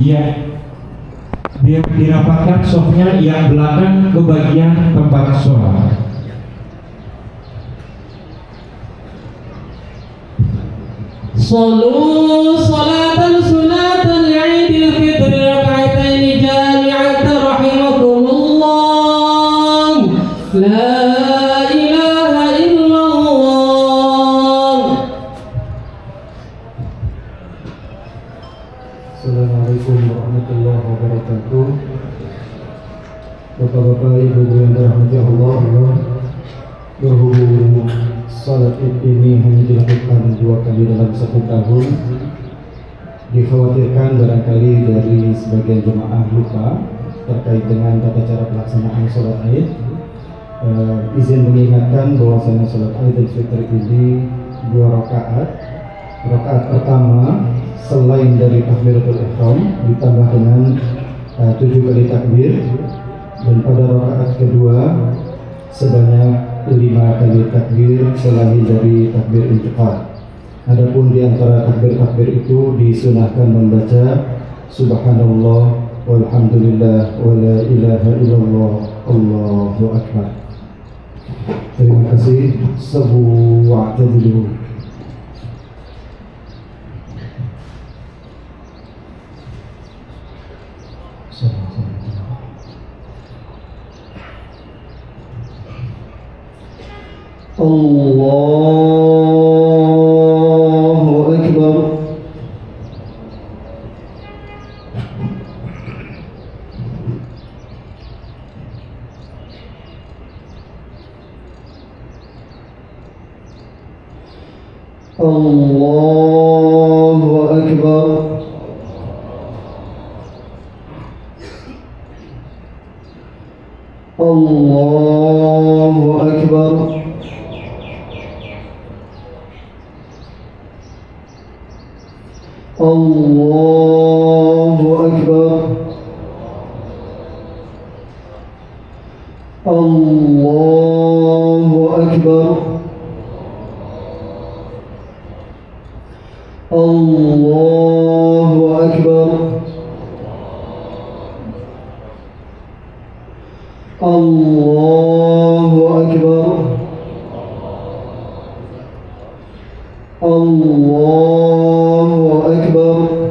Ya, dia dirapatkan softnya yang belakang ke bagian tempat sholat. صلوا صلاة صلاة عيد الفطر ركعتين جامعة رحمكم الله لا إله إلا الله. Assalamualaikum warahmatullahi wabarakatuh. Bapak-bapak, ibu-ibu yang dirahmati Allah, berhubung salat Id ini hanya dilakukan 2 kali dalam 1 tahun, dikhawatirkan barangkali dari sebagian jemaah lupa terkait dengan tata cara pelaksanaan salat Id. Izin mengingatkan bahwasanya salat Idul Fitri ini 2 rakaat. Rakaat pertama selain dari takbiratul ihram ditambah dengan 7 kali takbir, dan pada rakaat kedua sebanyak 5 kali takbir selain dari takbir intiqal. Adapun di antara takbir-takbir itu disunahkan membaca subhanallah walhamdulillah wala ilaha illallah Allahu akbar. Terima kasih. Sabu wa'tadilu. Allahu Akbar. Allahu Akbar. Allahu Akbar. Allahu Akbar. Allahu Akbar. Allahu Akbar. Allahu Akbar. Allahu Akbar.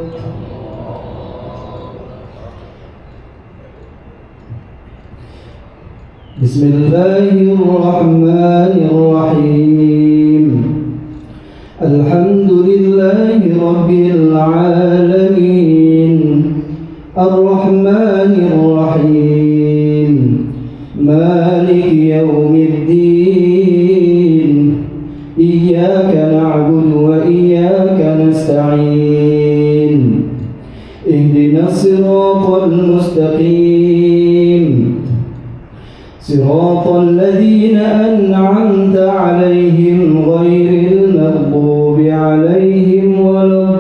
Bismillahirrahmanirrahim. Alhamdulillahi Rabbil alamin. Ar-Rahmanir Rahim. Maliki yaumiddin. Iyyaka na'budu wa iyyaka nasta'in. Ihdinas siratal mustaqim. Siratal ladzina an'amta 'alaihim ghairil maghdubi 'alaihim waladdallin.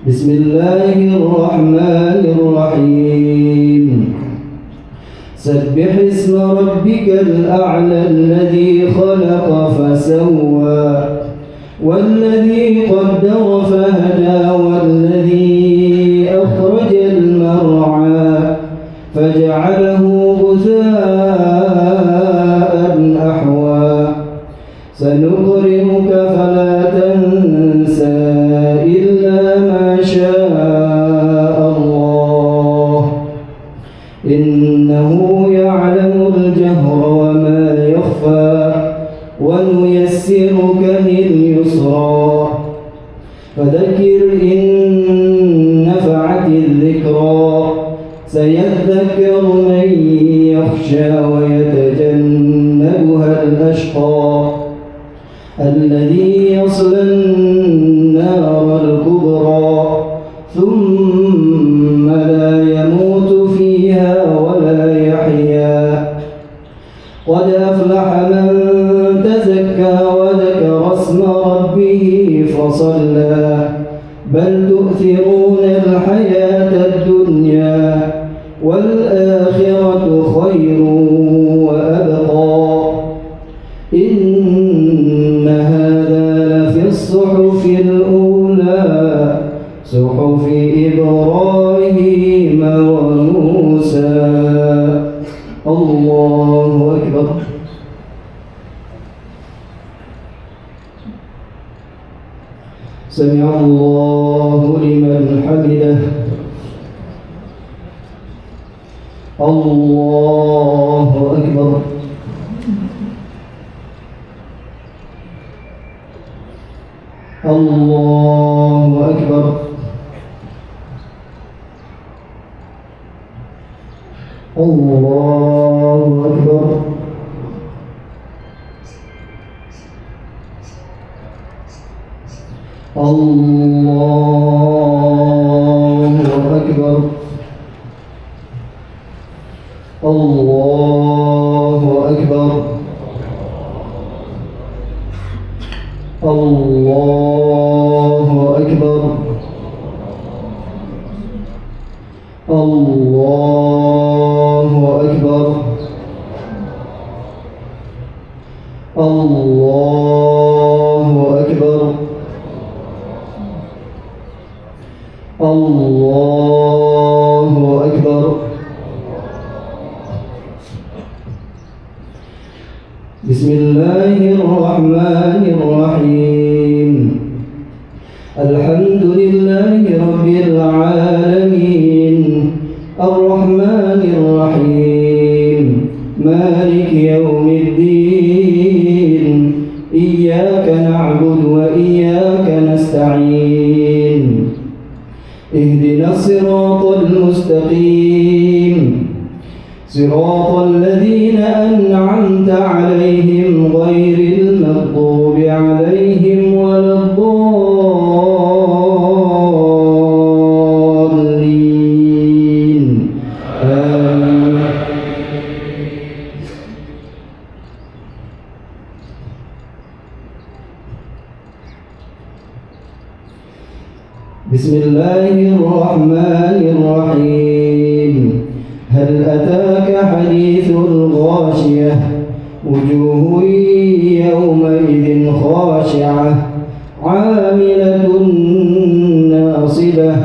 Bismillahirrahmanirrahim. Sabbih isma rabbikal a'la alladhi khalaqa fasawwa walladhi qaddara fahada walladhi akhrajal mar'a faj'alahu ghuzaa'an ahwa sanuqri'uka fala tansa illa ma sha'a Allah innahu ya'lamul jahra wa ma yakhfa wa nuyassiruka lil yusra fadhakkir in nafa'atil dhikra sayadhakkaru man yakhsha wa yatajannabuha al-ashqa alladhi yasla an-nar al-kubra thumma la yamutu fiha wa la yahya qad aflaha man tazakka wa dhakara isma rabbih fasalla bal tu'thiruna al-hayata ad-dunya الدنيا والآخرة خير وأبقى إن هذا لفي الصحف الأولى صحف إبراهيم وموسى. الله أكبر. سمع الله لمن حمده. الله أكبر. الله أكبر. الله أكبر. الله أكبر. الله أكبر. الله أكبر. الله أكبر. الله أكبر. الله أكبر. بسم الله الرحمن الرحيم. الحمد لله رب العالمين الرحمن الرحيم مالك يوم الدين إياك نعبد وإياك نستعين اهدنا الصراط المستقيم صراط الذين أنعمت عليهم غير المغضوب عليهم ولا الضالين آمين. بسم الله الرحمن الرحيم. هل أتاك حديث الغاشية وجوه يومئذ خاشعة عاملة ناصبة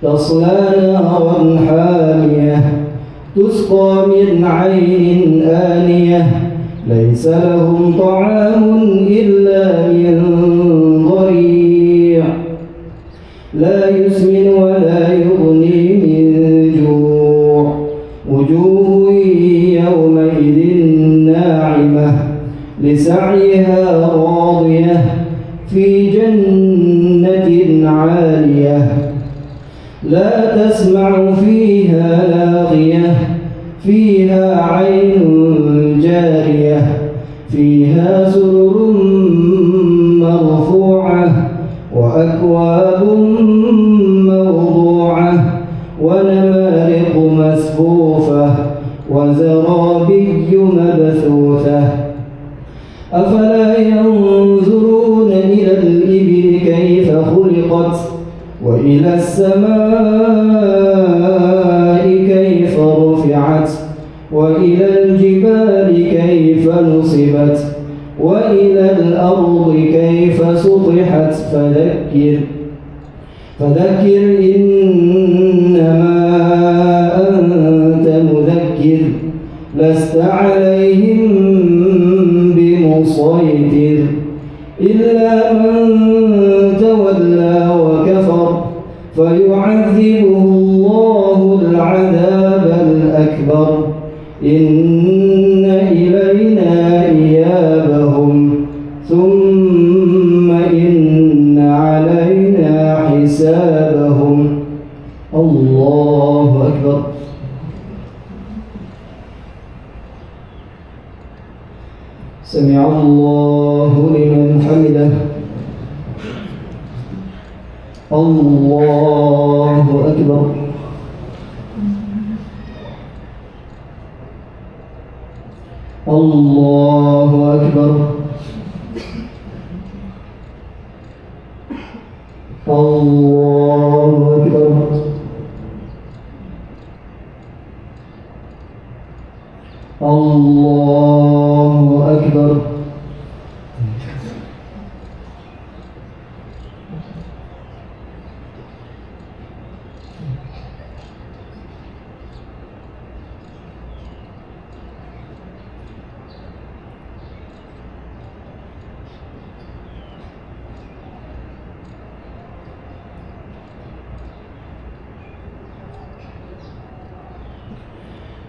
تصلى نارا حامية تسقى من عين آنية ليس لهم طعام إلا من ضريع لا يسمن ولا يغني من جوع وجوه يومئذ ناعمة لسعيها راضية في جنة عالية لا تسمع فيها لاغية فيها عين جارية فيها سرر مرفوعة وأكواب موضوعة ونمارق مسفوفة وزرابي مبثوثة أفلا ينظرون إلى الإبل كيف خلقت وإلى السماء كيف رفعت وإلى الجبال كيف نصبت وإلى الأرض كيف سطحت فذكر إنما أنت مذكر لست عليهم بمسيطر إلا من تولى وكفر فيعذبه الله العذاب الأكبر إن إلينا إيابهم ثم إن علينا حسابهم. الله أكبر. سمع الله لمن حمده. الله أكبر. الله أكبر. الله أكبر. Allahu Akbar.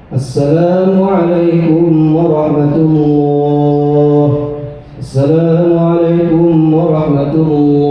Assalamualaikum warahmatullahi. Assalamualaikum warahmatullahi.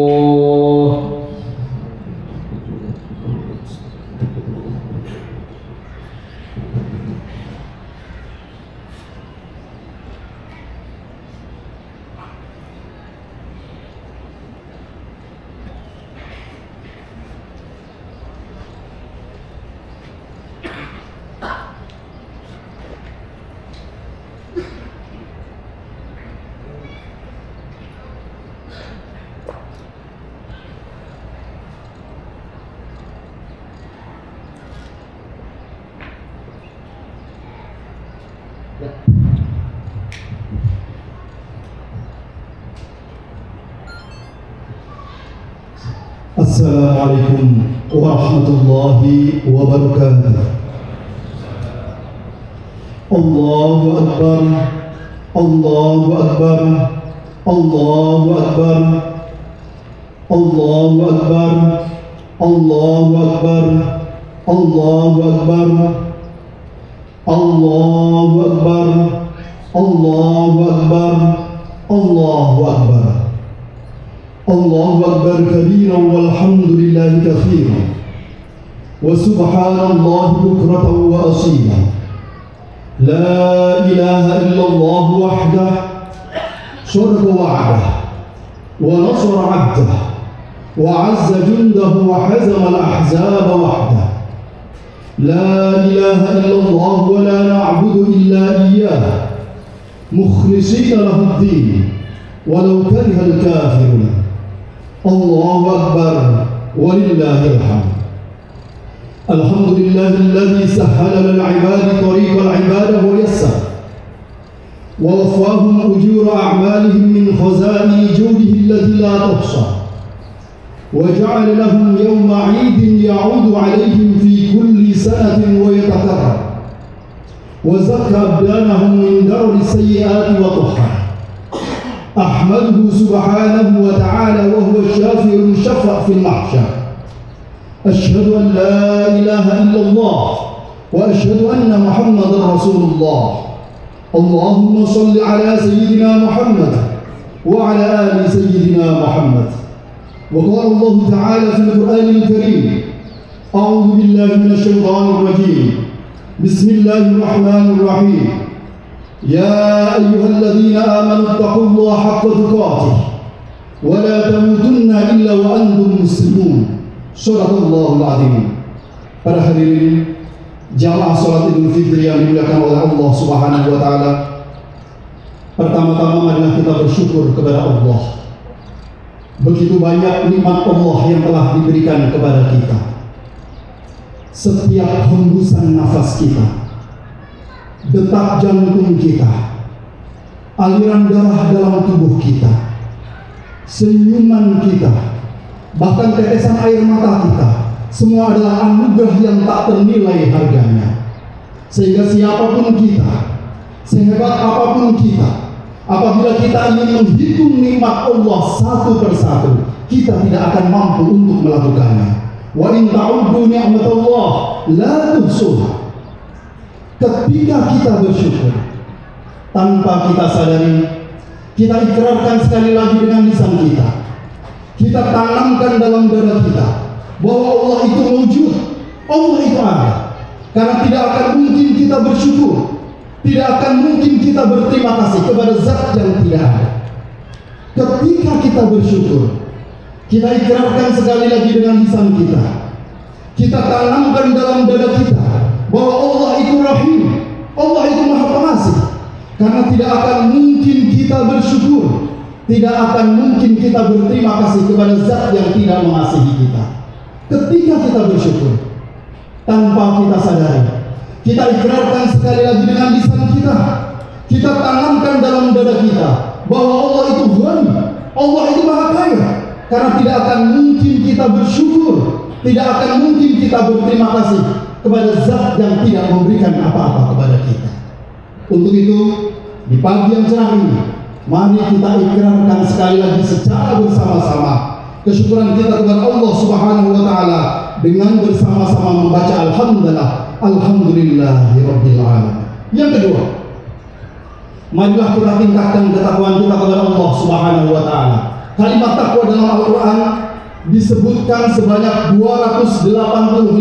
Assalamualaikum warahmatullahi wabarakatuh. Allahu Akbar, Allahu Akbar, Allahu Akbar, Allahu Akbar, Allahu Akbar, Allahu Akbar, Allahu Akbar, Allahu Akbar, Allahu Akbar. Allahu Akbar kabiran walhamdulillahi katsiran wa subhanallahi bukratan wa asila. La ilaha illallah wahdah syaraka wa'dah wa nasara 'abdah wa 'azza jundahu wa hazama al-ahzaba wahdah. La ilaha illallah wa la na'budu illa iyyah mukhlishina lahu ad-din walau kariha al-kafirun. Allahu Akbar walillahil hamd. Alhamdulillahilladzi sahhala lil 'ibadi tariqal 'ibadah wa yassara wa wafahum ujura a'malihim min khaza'in judihi allati la tuhsa wa ja'ala lahum yawma 'idin ya'udu 'alayhim fi kulli sanatin wa yatakarrar wa zakka abdanahum min darri sayyi'ati wa tuhha. أحمده سبحانه وتعالى وهو الشافع المشفع في المحشر. أشهد أن لا إله إلا الله وأشهد أن محمدا رسول الله. اللهم صل على سيدنا محمد وعلى آل سيدنا محمد. وقال الله تعالى في القرآن الكريم: أعوذ بالله من الشيطان الرجيم. بسم الله الرحمن الرحيم. يا أيها الذين آمنوا اتقوا الله حق تقاته ولا تموتن إلا وأنتم مسلمون. Sadaqallahul Azim. Para hadirin jamaah salat Idul Fitri yang dimuliakan oleh Allah Subhanahu wa taala. Pertama-tama marilah kita bersyukur kepada Allah. Begitu banyak nikmat Allah yang telah diberikan kepada kita. Setiap hembusan nafas kita, detak jantung kita, aliran darah dalam tubuh kita, senyuman kita, bahkan tetesan air mata kita, semua adalah anugerah yang tak ternilai harganya. Sehingga siapapun kita, sehebat apapun kita, apabila kita ingin menghitung nikmat Allah satu persatu, kita tidak akan mampu untuk melakukannya. Wa in ta'uddu ni'matallah la tuhsuha. Ketika kita bersyukur, tanpa kita sadari, kita ikrarkan sekali lagi dengan lisan kita. Kita tanamkan dalam dada kita bahwa Allah itu wujud, Allah itu ada. Karena tidak akan mungkin kita bersyukur, tidak akan mungkin kita berterima kasih kepada zat yang tidak ada. Ketika kita bersyukur, kita ikrarkan sekali lagi dengan lisan kita. Kita tanamkan dalam dada kita bahwa Allah itu Rahim, Allah itu Maha Pengasih. Karena tidak akan mungkin kita bersyukur, tidak akan mungkin kita berterima kasih kepada zat yang tidak mengasihi kita. Ketika kita bersyukur, tanpa kita sadari, kita ikrarkan sekali lagi dengan lisan kita. Kita tanamkan dalam dada kita bahwa Allah itu Ghani, Allah itu Maha Kaya. Karena tidak akan mungkin kita bersyukur, tidak akan mungkin kita berterima kasih kepada Zat yang tidak memberikan apa-apa kepada kita. Untuk itu, di pagi yang cerah ini, mari kita ikrarkan sekali lagi secara bersama-sama kesyukuran kita kepada Allah Subhanahu wa taala dengan bersama-sama membaca alhamdulillah, alhamdulillahirabbil alamin. Yang kedua, marilah kita tingkatkan ketakwaan kita kepada Allah Subhanahu wa taala. Kalimat takwa dalam Al-Qur'an disebutkan sebanyak 285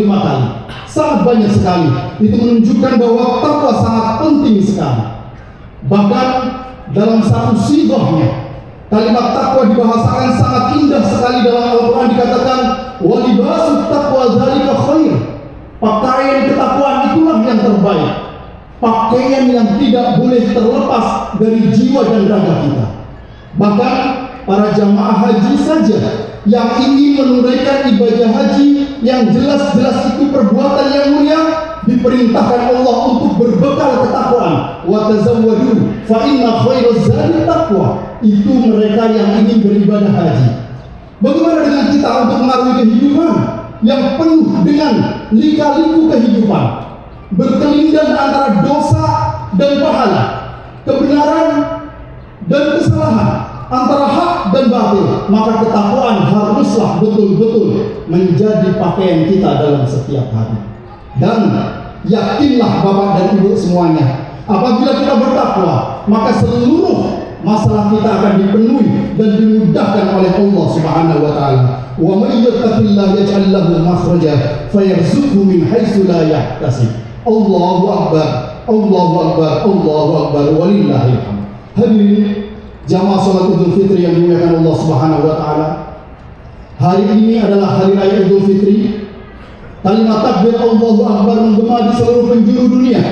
kali. Sangat banyak sekali. Itu menunjukkan bahwa takwa sangat penting sekali. Bahkan dalam satu sighahnya, kalimat takwa dibahasakan sangat indah sekali dalam Al-Quran. Dikatakan wa libasut taqwa dzalika khair. Pakaian ketakwaan itulah yang terbaik. Pakaian yang tidak boleh terlepas dari jiwa dan raga kita. Bahkan para jamaah haji saja yang ingin menunaikan ibadah haji yang jelas-jelas itu perbuatan yang mulia, diperintahkan Allah untuk berbekal ketakwaan. Wa tazawwadu fa inna khairaz zadi taqwa. Itu mereka yang ingin beribadah haji. Bagaimana dengan kita untuk mengarungi kehidupan yang penuh dengan lika-liku kehidupan, berkelindan antara dosa dan pahala, kebenaran dan kesalahan, antara hak dan batil? Maka ketakwaan haruslah betul-betul menjadi pakaian kita dalam setiap hari. Dan yakinlah Bapak dan Ibu semuanya, apabila kita bertakwa, maka seluruh masalah kita akan dipenuhi dan dimudahkan oleh Allah Subhanahu wa taala. Wa may yattaqillaha yaj'al lahu makhraja fayarzuqhu min haitsu la yahtasib. Allahu akbar, Allahu akbar, Allahu akbar, walillahil hamd. Hadirin jamaah salat Idul Fitri yang dimuliakan Allah Subhanahu wa taala. Hari ini adalah hari raya Idul Fitri. Kalimat takbir Allahu akbar menggema di seluruh penjuru dunia.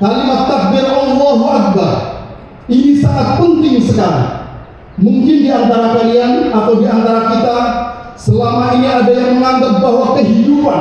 Kalimat takbir Allahu akbar ini sangat penting sekali. Mungkin di antara kalian atau di antara kita selama ini ada yang menganggap bahwa kehidupan,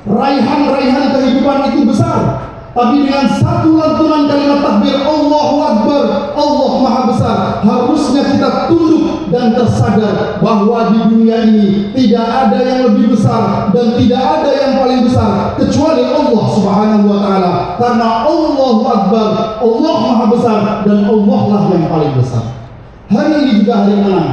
raihan-raihan kehidupan itu besar. Tapi dengan satu lantunan kalimat takbir Allahu Akbar, Allah Maha Besar, harusnya kita tunduk dan tersadar bahwa di dunia ini tidak ada yang lebih besar dan tidak ada yang paling besar kecuali Allah Subhanahu wa taala. Karena Allahu Akbar, Allah Maha Besar, dan Allah lah yang paling besar. Hari ini juga hari menang.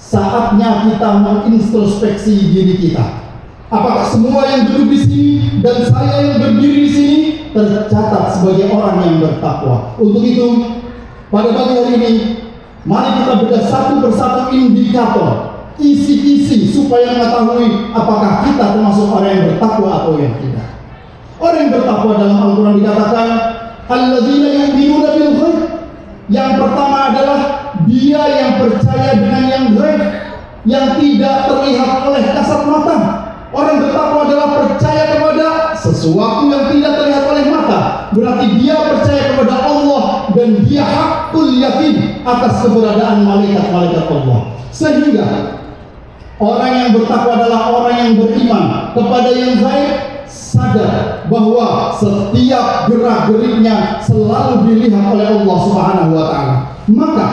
Saatnya kita mengintrospeksi diri kita. Apakah semua yang duduk di sini dan saya yang berdiri di sini tercatat sebagai orang yang bertakwa? Untuk itu, pada pagi hari ini, mari kita bedah satu persatu indikator, isi-isi supaya mengetahui apakah kita termasuk orang yang bertakwa atau yang tidak. Orang yang bertakwa dalam Al-Quran dikatakan alladzina yu'minuna bil ghaib. Yang pertama adalah dia yang percaya dengan yang ghaib, yang tidak terlihat oleh kasat mata. Orang bertakwa adalah percaya kepada sesuatu yang tidak terlihat oleh mata. Berarti dia percaya kepada Allah dan dia hakul yakin atas keberadaan malaikat-malaikat Allah. Sehingga orang yang bertakwa adalah orang yang beriman kepada yang gaib, sadar bahwa setiap gerak-geriknya selalu dilihat oleh Allah Subhanahu wa taala. Maka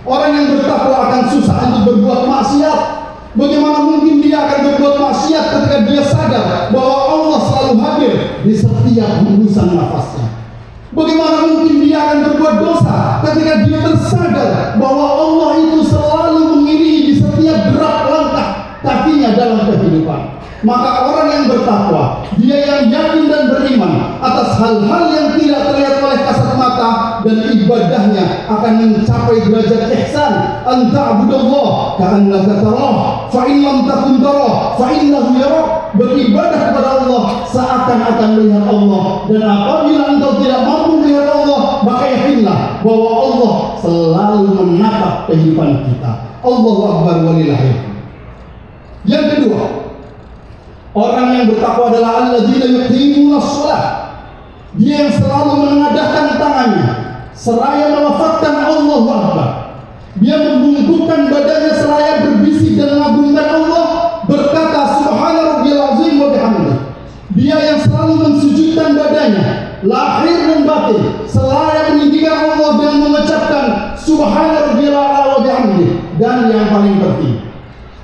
orang yang bertakwa akan susah untuk berbuat maksiat. Bagaimana mungkin dia akan berbuat maksiat ketika dia sadar bahwa Allah selalu hadir di setiap hembusan nafasnya? Bagaimana mungkin dia akan berbuat dosa ketika dia tersadar bahwa Allah itu selalu mengiringi di setiap gerak langkah kakinya dalam kehidupan? Maka orang yang bertakwa, dia yang yakin dan beriman atas hal-hal yang tidak terlihat oleh kasat mata, dan ibadahnya akan mencapai derajat ihsan. Anta abudallah ka'annaka tarah, fa in lam takun tarah fa innahu yarak. Beribadah kepada Allah seakan-akan melihat Allah, dan apabila engkau tidak mampu melihat Allah, maka yakinlah bahwa Allah selalu menatap kehidupan kita. Allahu akbar walillahil hamd. Yang kedua, orang yang bertakwa adalah alladzina yuqimunas shalah. Dia yang selalu menengadahkan tangannya seraya melafatkan Allahu Akbar. Dia membungkukkan badannya seraya berbisik dan mengagungkan Allah, berkata subhana rabbiyal azim wa bihamdihi. Dia yang selalu mensujudkan badannya, lahir dan batin, selalu meninggikan Allah dan mengucapkan Subhana rabbiyal a'la wa bihamdihi. Dan yang paling penting,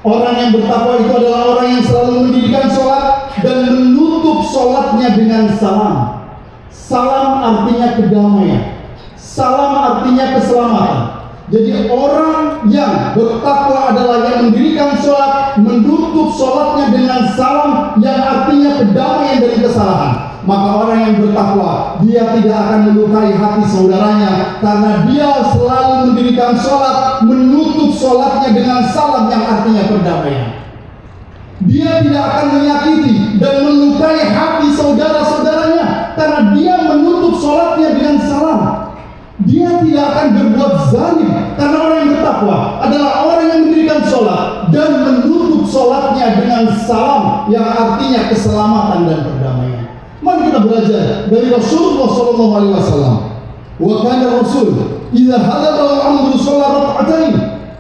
orang yang bertakwa itu adalah orang yang selalu mendirikan sholat dan menutup sholatnya dengan salam. Salam artinya kedamaian, salam artinya keselamatan. Jadi orang yang bertakwa adalah yang mendirikan sholat, menutup sholatnya dengan salam yang artinya kedamaian dari kesalahan. Maka orang yang bertakwa, dia tidak akan melukai hati saudaranya, karena dia selalu mendirikan sholat, menutup sholatnya dengan salam yang artinya perdamaian. Dia tidak akan menyakiti dan melukai hati saudara-saudaranya, karena dia menutup sholatnya dengan salam. Dia tidak akan berbuat zalim, karena orang yang bertakwa adalah orang yang mendirikan sholat dan menutup sholatnya dengan salam yang artinya keselamatan dan perdamaian. Mari kita belajar dari Rasulullah SAW. Wa kana Rasul idza hadara al-amru sholat rak'atain.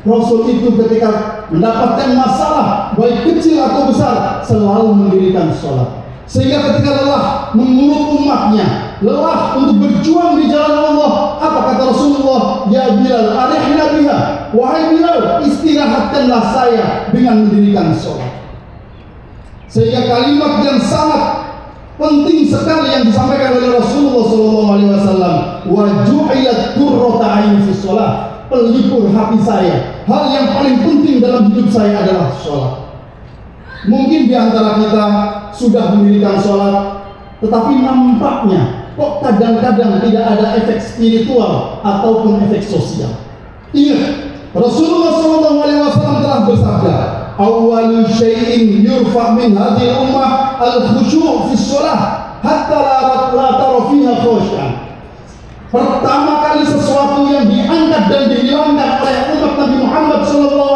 Rasul itu ketika mendapatkan masalah baik kecil atau besar selalu mendirikan sholat. Sehingga ketika lelah mengurut umatnya, lelah untuk berjuang di jalan Allah, apa kata Rasulullah? Ya Bilal, arihna biha. Wahai Bilal, istirahatkanlah saya dengan mendirikan sholat. Sehingga kalimat yang sangat penting sekali yang disampaikan oleh Rasulullah SAW, wa ju'ilat qurratu 'aini fi shalah. Pelipur hati saya, hal yang paling penting dalam hidup saya adalah sholat. Mungkin di antara kita sudah mendirikan sholat, tetapi nampaknya kok kadang-kadang tidak ada efek spiritual ataupun efek sosial. Ingat, Rasulullah SAW telah bersabda, awwalu syai'in yurfa min hadhihi ummah al-khusyu' fi shalah hatta la tara fiha khusyan. Pertama kali sesuatu yang diangkat dan dihilangkan oleh umat Nabi Muhammad SAW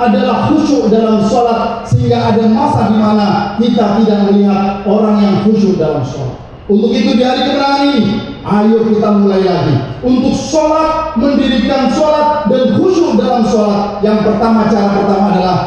adalah khusyuk dalam sholat, sehingga ada masa di mana kita tidak melihat orang yang khusyuk dalam sholat. Untuk itu di hari kemenangan ini, ayo kita mulai lagi untuk sholat, mendirikan sholat dan khusyuk dalam sholat. Yang pertama, cara pertama adalah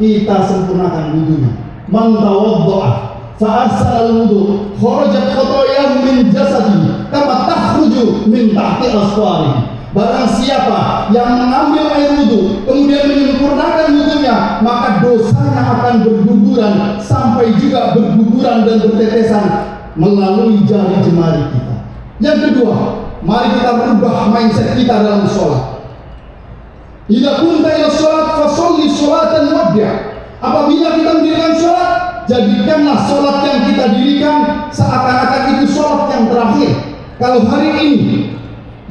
kita sempurnakan wudunya. Man tawadda'a fa ahsana al-wudu kharajat khatayahu min jasadihi kama takhruju min tahti asfarihi. Barang siapa yang mengambil air wudu kemudian menyempurnakan wudunya, maka dosanya akan berguguran sampai juga berguguran dan bertetesan melalui jari jemari kita. Yang kedua, mari kita merubah mindset kita dalam sholat. Idza kunta ila sholat fasholli sholatan waddi'. Apabila kita mendirikan sholat, jadikanlah sholat yang kita dirikan seakan-akan itu sholat yang terakhir. Kalau hari ini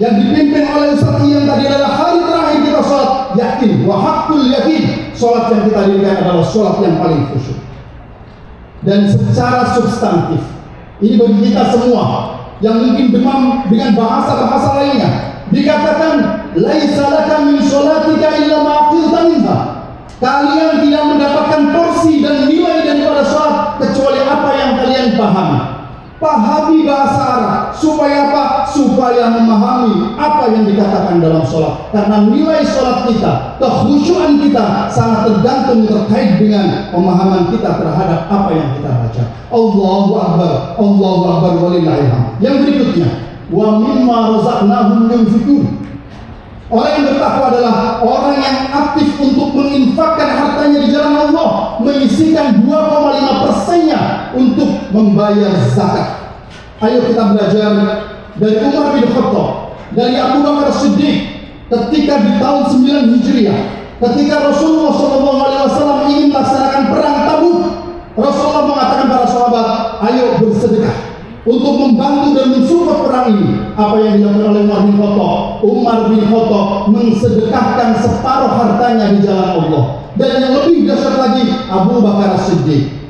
yang dipimpin oleh Ustaz yang tadi adalah hari terakhir kita sholat, yakin, wa haqqul yakin, sholat yang kita dirikan adalah sholat yang paling khusyuk. Dan secara substantif, ini bagi kita semua yang mungkin demam dengan bahasa-bahasa lainnya, dikatakan laisa laka min sholatika illa ma aqilta minha. Kalian tidak mendapatkan porsi dan nilai daripada sholat kecuali apa yang kalian pahami. Pahami bahasa Arab supaya apa? Supaya memahami apa yang dikatakan dalam sholat. Karena nilai sholat kita, kekhusyuan kita sangat tergantung terkait dengan pemahaman kita terhadap apa yang kita baca. Allahu Akbar walillahil hamd. Yang berikutnya, wa mimma razaqnahum yunfikun. Orang yang bertakwa adalah orang yang aktif untuk menginfakkan hartanya di jalan Allah, mengisikan 2,5%-nya untuk membayar zakat. Ayo kita belajar dari Umar bin Khattab, dari Abu Bakar Siddiq ketika di tahun 9 Hijriah, ketika Rasulullah SAW ingin melaksanakan perang Tabuk. Rasulullah mengatakan para sahabat, ayo bersedekah untuk membantu dan mensupport perang ini. Apa yang dilakukan oleh Umar bin Khattab? Umar bin Khattab mensedekahkan separuh hartanya di jalan Allah. Dan yang lebih dahsyat lagi, Abu Bakar Siddiq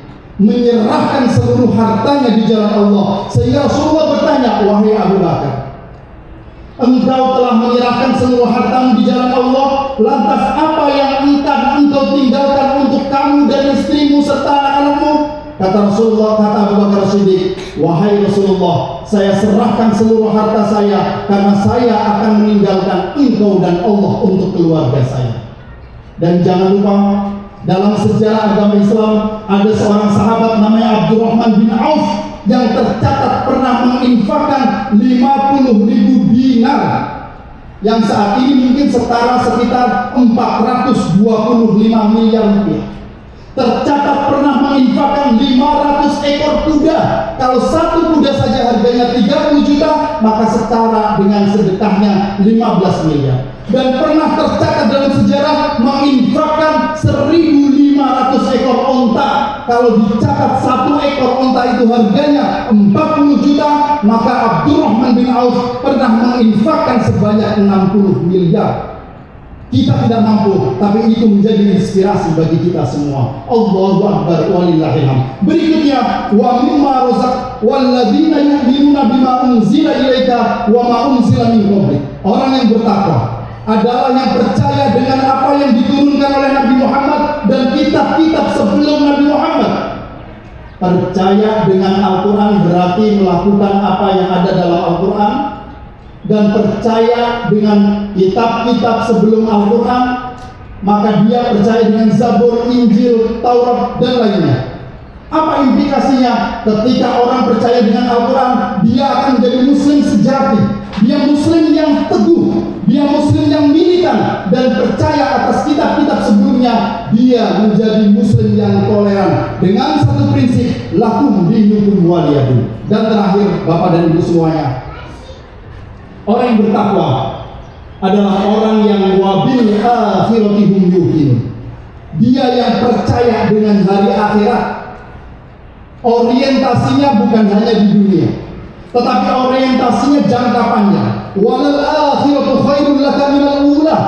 menyerahkan seluruh hartanya di jalan Allah. Sehingga Rasulullah bertanya, wahai Abu Bakar, engkau telah menyerahkan seluruh hartamu di jalan Allah, lantas apa yang engkau tinggalkan untuk kamu dan istrimu serta anak-anakmu? Kata Rasulullah, kata Abu Bakar Siddiq, wahai Rasulullah, saya serahkan seluruh harta saya karena saya akan meninggalkan engkau dan Allah untuk keluarga saya. Dan jangan lupa, Dalam sejarah agama Islam ada seorang sahabat namanya Abdurrahman bin Auf yang tercatat pernah menginfakkan 50.000 dinar yang saat ini mungkin setara sekitar 425 miliar rupiah. Tercatat pernah menginfakkan 500 ekor kuda. Kalau satu kuda saja harganya 30 juta, maka setara dengan sedekahnya 15 miliar. Dan pernah tercatat dalam sejarah menginfakkan 1.500 ekor onta. Kalau dicatat satu ekor onta itu harganya 40 juta, maka Abdurrahman bin Auf pernah menginfakkan sebanyak 60 miliar. Kita tidak mampu, tapi itu menjadi inspirasi bagi kita semua. Allahu Akbar walillahil hamd. Berikutnya, wa mimma razaq walladzina yu'minuna bima unzila ilaika wa ma unzila min qablik. Orang yang bertakwa adalah yang percaya dengan apa yang diturunkan oleh Nabi Muhammad dan kitab-kitab sebelum Nabi Muhammad. Percaya dengan Al-Quran berarti melakukan apa yang ada dalam Al-Quran, dan percaya dengan kitab-kitab sebelum Al-Quran, maka dia percaya dengan Zabur, Injil, Taurat, dan lainnya. Apa implikasinya? Ketika orang percaya dengan Al-Quran, dia akan menjadi muslim sejati. Dia muslim yang teguh, dia muslim yang militan, dan percaya atas kitab-kitab sebelumnya. Dia menjadi muslim yang toleran dengan satu prinsip, lakum dinukum waliyadin. Dan terakhir, Bapak dan Ibu semuanya, orang yang bertakwa adalah orang yang wabil akhirati hum yuqinun. Dia yang percaya dengan hari akhirat. Orientasinya bukan hanya di dunia, tetapi orientasinya jangka panjang. Walal akhiratu khairul laka minal ula.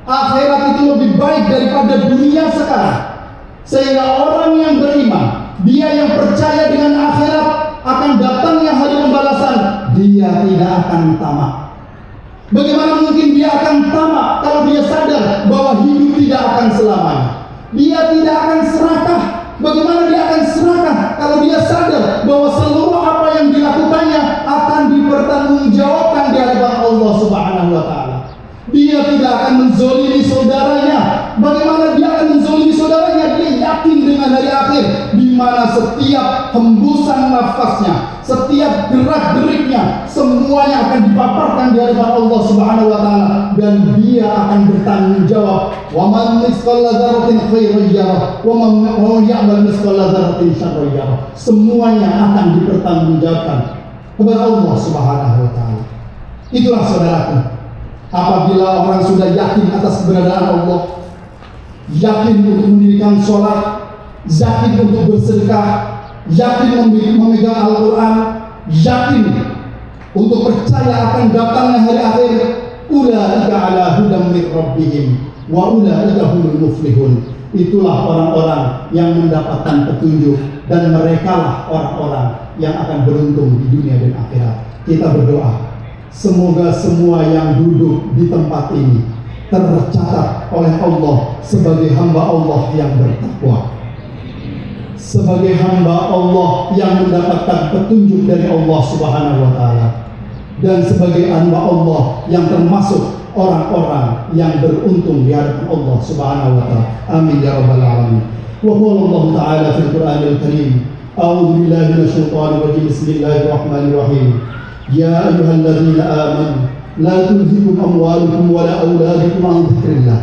Akhirat itu lebih baik daripada dunia sekarang. Sehingga orang yang beriman, dia yang percaya dengan akhirat akan datangnya hari pembalasan, dia tidak akan tamak. Bagaimana mungkin dia akan tamak kalau dia sadar bahwa hidup tidak akan selamanya? Dia tidak akan serakah. Bagaimana dia akan serakah kalau dia sadar bahwa seluruh apa yang dilakukannya akan dipertanggungjawabkan di hadapan Allah Subhanahu wa taala? Dia tidak akan menzolimi saudaranya. Bagaimana dia akan menzolimi saudaranya? Dia yakin dengan hari akhir, di mana setiap hembusan nafasnya, setiap gerak-geriknya, semuanya akan dipaparkan di hadapan Allah Subhanahu wa taala, dan dia akan bertanggung jawab. Wa man mithqala dzarratin khairan yarah wa man ya'mal mithqala dzarratin syarran yarah. Semuanya akan dipertanggungjawabkan kepada Allah Subhanahu wa taala. Itulah saudaraku, apabila orang sudah yakin atas keberadaan Allah, yakin untuk mendirikan sholat, yakin untuk bersedekah, yakin memegang Al-Quran, yakin untuk percaya akan datangnya hari akhir, ulaika ala hudam min rabbihim wa ulaika humul muflihun. Itulah orang-orang yang mendapatkan petunjuk, dan merekalah orang-orang yang akan beruntung di dunia dan akhirat. Kita berdoa, semoga semua yang duduk di tempat ini tercatat oleh Allah sebagai hamba Allah yang bertakwa, sebagai hamba Allah yang mendapatkan petunjuk dari Allah Subhanahu wa taala, dan sebagai hamba Allah yang termasuk orang-orang yang beruntung di hadapan Allah Subhanahu wa taala. Amin ya rabbal alamin. Wa qala Allah taala fil Qur'anil Karim, a'udzu billahi minasyaitonir rajim. Bismillahirrahmanirrahim. Ya ayyuhalladzina amanu la tulhikum amwalukum wa la auladukum an dzikrillah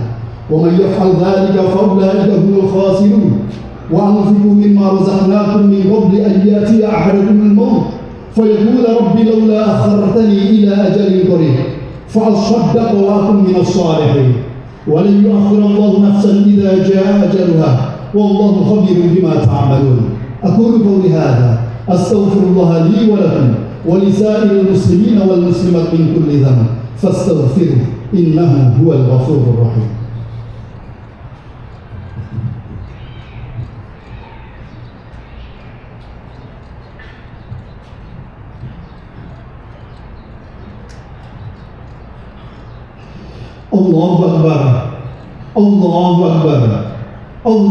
wa man yaf'al dzalika fa ulaika humul khasirun. وأنفقوا مما رزقناكم من قبل أن يأتي أحدكم الموت فيقول رب لولا أخرتني إلى أجل قريب فأصدق وأكن من الصالحين ولن يؤخر الله نفسا إذا جاء أجلها والله خبير بما تعملون. أقول قولي هذا أستغفر الله لي ولكم ولسائر المسلمين والمسلمات من كل ذنب فاستغفروه إنه هو الغفور الرحيم. Allahu Akbar, Allahu Akbar, Allah.